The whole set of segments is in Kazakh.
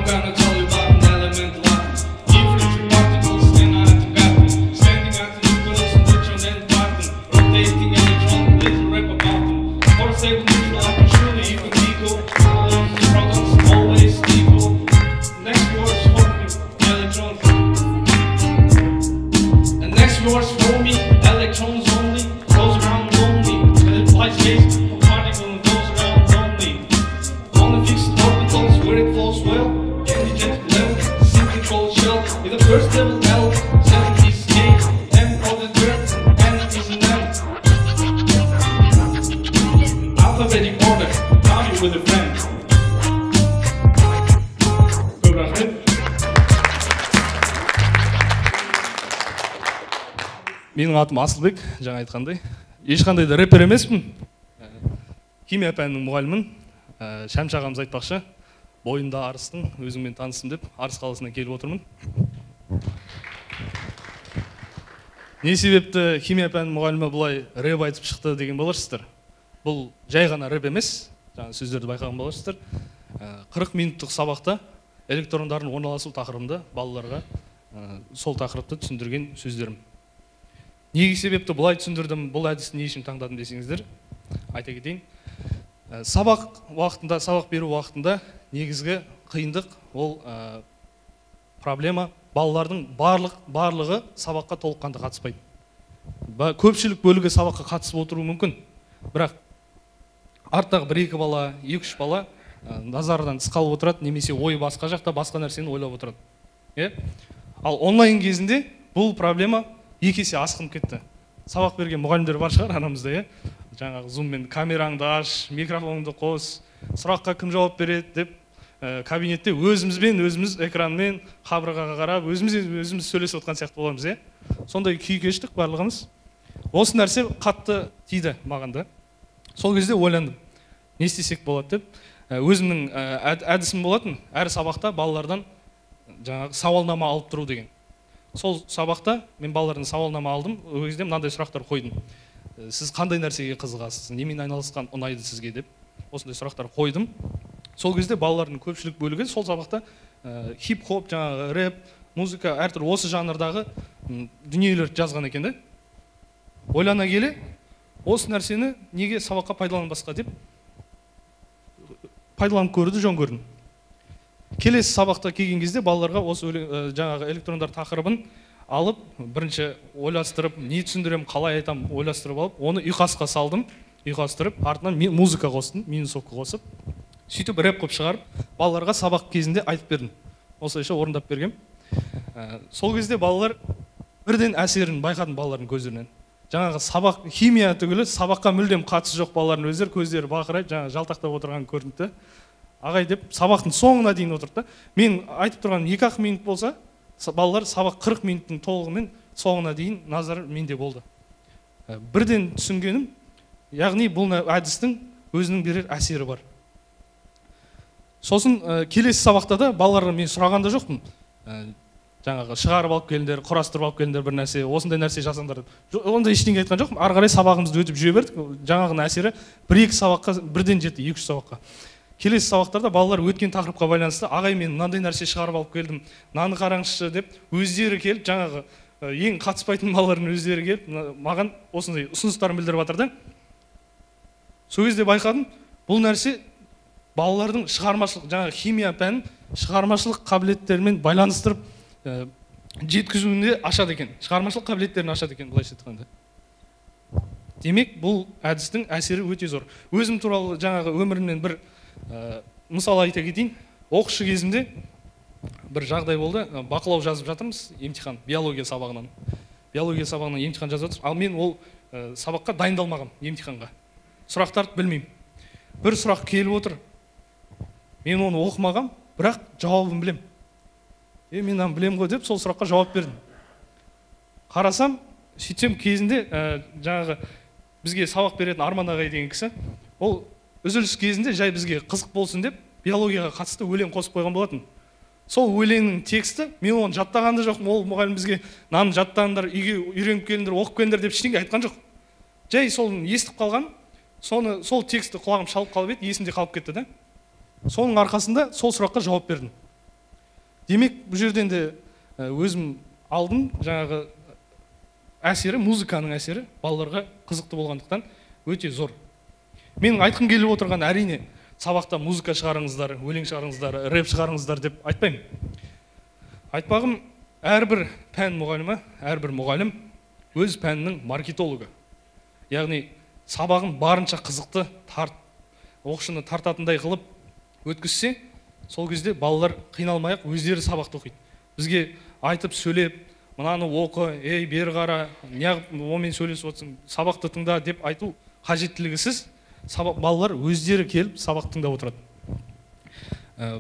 gonna tell you about an elemental atom. Different particles stand out together, standing at the nucleus, neutron and platinum, rotating electron, little rap about them. For stable neutral atom, surely even equal. Protons always equal. Next words for me, electrons. And next words for me, electrons only goes around lonely. It implies space for particle and goes around lonely. On the fixed orbitals where it flows well, energetic level, simply called shell. In the first level L, second is K, M for the third, N is an M. Alphabetic order, party with a friend. Көп рахмет. Менің атым Асылбек, жаңа айтқандай. Ешқандай да рэпер емеспін. Химия пәнінің мұғалімін. Шәмші ағамыз айтпақшы, бойында арыстың, өзіңмен таныстым деп, Арыс қаласына келіп отырмын. Не себепті химия пәнінің мұғалімі бұлай рэп айтып шықты деген боларсыздар. Бұл жай ғана рэп емес, жаңа сөздерді байқаған боларсыздар. 40 минуттық сабақта электрондардың орналасу тақырыбында балаларға сол тақырыпты түсіндірген сөздерім. Неге себепті бұлай түсіндірдім, бұл әдісті не үшін таңдадым десеңіздер, айта кетейін. Сабақ беру уақытында негізгі қиындық ол проблема балалардың барлығы сабаққа толыққанды қатыспайды. Көпшілік бөлігі сабаққа қатысып отыруы мүмкін, бірақ арттағы 1-2 бала, 2-3 бала назардан тыс қалып отырады, немесе ой басқа жақта басқа нәрсені ойлап отырады. Ал онлайн кезінде бұл проблема 2 есе асқынып кетті. Сабақ берген мұғалімдер бар шығар арамызда, жаңағы зуммен камераңды аш, микрофоныңды қос, сұраққа кім жауап береді деп кабинетте өзіміз экранмен қабырғаға қарап, өзіміз сөйлесіп отқан сияқты боламыз. Сондай күй кештік барлығымыз. Осы нәрсе қатты тиді маған да. Сол кезде ойландым, не істесек болады деп. Өзімнің әдісім болатын, әр сабақта балалардан жаңағы сауалнама алып тұру деген. Сол сабақта мен балалардан сауалнама алдым, ол кезде мынандай сұрақтар қойдым. Сіз қандай нәрсеге қызығасыз, немен айналысқан ұнайды сізге деп, осындай сұрақтар қойдым. Сол кезде балалардың көпшілік бөлігі сол сабақта хип-хоп, жаңағы рэп, музыка, әртүрлі осы жанрдағы дүниелер жазған екен. Ойлана келе, осы нәрсені неге сабаққа пайдаланбасқа деп пайдаланып көрді, жөн көрдім. Келесі сабақта келген кезде балаларға осы жаңағы электрондар тақырыбын алып, бірінші ойластырып, не түсіндірем, қалай айтам, ойластырып алып, оны ұйқасқа салдым, ұйқастырып, артынан музыка қостым, минусовка қосып, сөйтіп рэп қып шығарып, балаларға сабақ кезінде айтып бердім. Осылайша орындап бергем. Сол кезде балалар бірден әсерін байқадым балалардың көздерінен. Жаңағы сабақ химия түгілі сабаққа мүлдем қатысы жоқ балалардың өздері көздері бақырайып, жаңағы жалтақтап отырған көрінді. Ағай деп сабақтың соңына дейін отырды. Мен айтып тұрған 2-ақ минут болса, балалар сабақ 40 минуттың толығымен соңына дейін назар менде болды. Бірден түсінгенім, яғни бұл әдістің өзінің берер әсері бар. Сосын келесі сабақта да балаларға мен сұрағанда жоқпын. Жаңағы шығарып алып келіңдер, құрастырып алып келіңдер бір нәрсе, осындай нәрсе жасаңдар деп. Онда ештеңе айтқан жоқпын. Ары қарай сабағымызды өтіп жүре бердік. Жаңағының әсері 1-2 сабаққа бірден жетті, 2-3 сабаққа. Келесі сабақтарда балалар өткен тақырыпқа байланысты, ағай мен мынандай нәрсе шығарып алып келдім, наны қараңызшы деп өздері келіп, жаңағы ең қатыспайтын балалардың өздері келіп, маған осындай ұсыныстарын білдіріп жатыр да. Сол кезде байқадым, бұл нәрсе балалардың шығармашылық, жаңағы химия пәнін шығармашылық қабілеттерімен байланыстырып жеткізуінде ашады екен, шығармашылық қабілеттерін ашады екен, былайша айтқанда. Демек, бұл әдістің әсері өте зор. Өзім туралы жаңағы өмірімнен бір мысал айта кетейін. Оқушы кезімде бір жағдай болды. Бақылау жазып жатырмыз, емтихан, биология сабағынан. Биология сабағынан емтихан жазып жатырмыз. Ал мен ол сабаққа дайындалмағам емтиханға. Сұрақтарды білмеймін. Бір сұрақ келіп отыр. Мен оны оқымағам, бірақ жауабын білем. Мен оны білем ғой деп сол сұраққа жауап бердім. Қарасам, сөйтсем кезінде жаңағы бізге сабақ беретін Арман ағай деген кісі, ол үзіліс кезінде жай бізге қызық болсын деп биологияға қатысты өлең қосып қойған болатын. Сол өлеңнің тексті, мен оны жаттағанды жоқпын, ол мұғалім бізге наны жаттаңдар, үйге үйреніп келіңдер, оқып келіңдер деп ештеңе айтқан жоқ. Жай сол естіп қалған, сол тексті құлағым шалып қалып еді, есімде қалып кетті да. Соның арқасында сол сұраққа жауап бердім. Демек бұл жерден де өзім алдым жаңағы әсері, музыканың әсері балаларға қызықты болғандықтан өте зор. Менің айтқым келіп отырған әрине сабақта музыка шығарыңыздар, өлең шығарыңыздар, рэп шығарыңыздар деп айтпаймын. Айтпағым, әрбір пән мұғалімі, әрбір мұғалім өз пәнінің маркетологы. Яғни сабағын барынша қызықты, оқушыны тартатындай қылып өткізсе, сол кезде балалар қиналмай-ақ өздері сабақты оқиды. Бізге айтып сөйлеп, мынаны оқы, ей бері қара, неғып онымен сөйлесіп отырсың, сабақты тыңда деп айту қажеттілігісіз, балалар өздері келіп сабақ тыңдап отырады.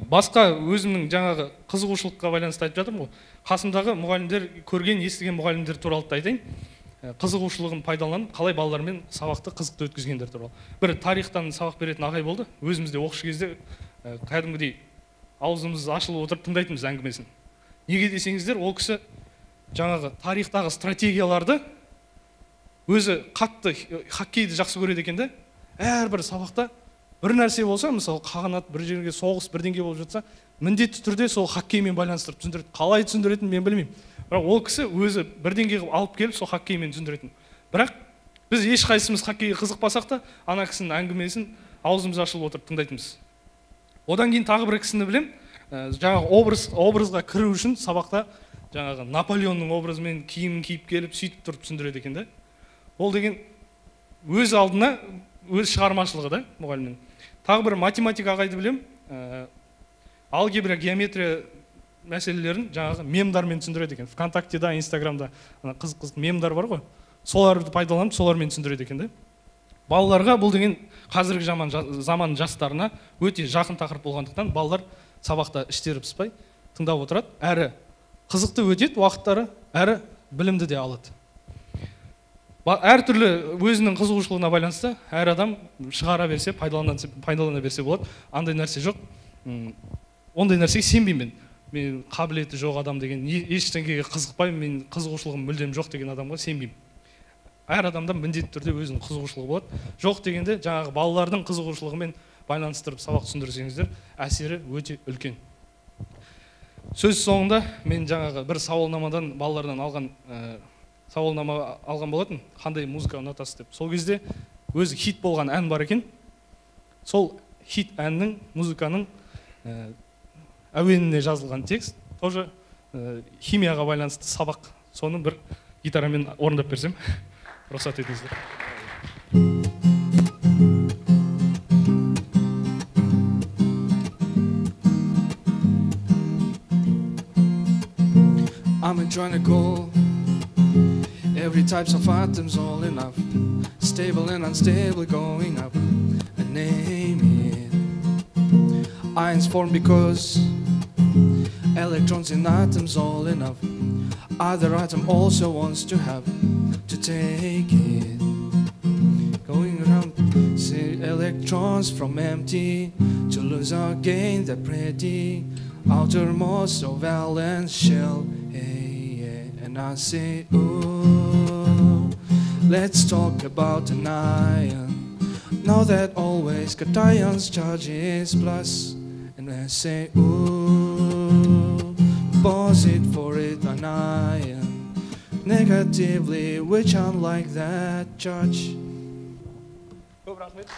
Басқа өзімнің жаңағы қызығушылыққа байланысты айтып жатырмын ғой. Қасымдағы мұғалімдер, көрген, естіген мұғалімдер туралы айтайын. Қызығушылығын пайдаланып, қалай балалармен сабақты қызықты өткізгендер туралы. Бір тарихтан сабақ беретін ағай болды. Өзімізде оқушы кезде кәдімгідей аузымыз ашылып отырып тыңдайтынбыз әңгімесін. Неге десеңіздер, ол кісі жаңағы тарихтағы стратегияларды өзі қатты хоккейді жақсы көреді екен де, әрбір сабақта бір нәрсе болса, мысалы қағанат, бір жерге соғыс, бірдеңе болып жатса, міндетті түрде сол хоккеймен байланыстырып түсіндіреді. Қалай түсіндіретінін мен білмеймін. Бірақ ол кісі өзі бірдеңе алып келіп сол хоккеймен түсіндіретін. Бірақ біз ешқайсымыз хоккейге қызықпасақ та, ана кісінің әңгімесін аузымыз ашылып отырып тыңдайтынбыз. Одан кейін тағы бір кісіні білем, жаңағы образға кіру үшін сабақта жаңағы Наполеонның образымен киімін киіп келіп, сөйтіп тұрып түсіндіреді екен да. Ол деген өз алдына өз шығармашылығы да, мұғалімнің. Тағы бір математика ағайды білем, алгебра, геометрия мәселелерін жаңағы мемдармен түсіндіреді екен. ВКонтактеда, Инстаграмда қызық-қызық мемдар бар ғой, соларды пайдаланып, солармен түсіндіреді екен да. Балаларға бұл деген қазіргі заман жастарына өте жақын тақырып болғандықтан балалар сабақта іштері пыспай тыңдап отырады, әрі қызықты өтеді уақыттары, әрі білімді де алады. Әртүрлі өзінің қызығушылығына байланысты әр адам шығара берсе, пайдалана берсе болады. Андай нәрсе жоқ. Ондай нәрсеге сенбеймін мен. Мен қабілеті жоқ адам деген, ештеңеге қызықпаймын, мен қызығушылығым мүлдем жоқ деген адамға сенбеймін. Әр адамда міндетті түрде өзінің қызығушылығы болады. Жоқ дегенде жаңағы балалардың қызығушылығымен байланыстырып сабақ түсіндірсеңіздер, әсері өте үлкен. Сөз соңында мен жаңағы бір сауалнамадан балалардан сауалнама алған болатын, қандай музыка ұнатасыз деп. Сол кезде өзі хит болған ән бар екен. Сол хит әннің, музыканың әуеніне жазылған текст, тоже химияға байланысты сабақ. Соны бір гитарамен орындап берсем, рұқсат етіңіздер. I'm enjoying a call. Every types of atoms all enough, stable and unstable going up, and name it. Ions form because electrons in atoms all enough. Other atom also wants to have to take it. Going around, see electrons from empty to lose again the pretty outermost of valence shell. And I say, ooh, let's talk about an ion. Know that always cation's charge is plus. And I say, ooh, pause it for it an ion. Negatively, which unlike that charge. Көп рахмет.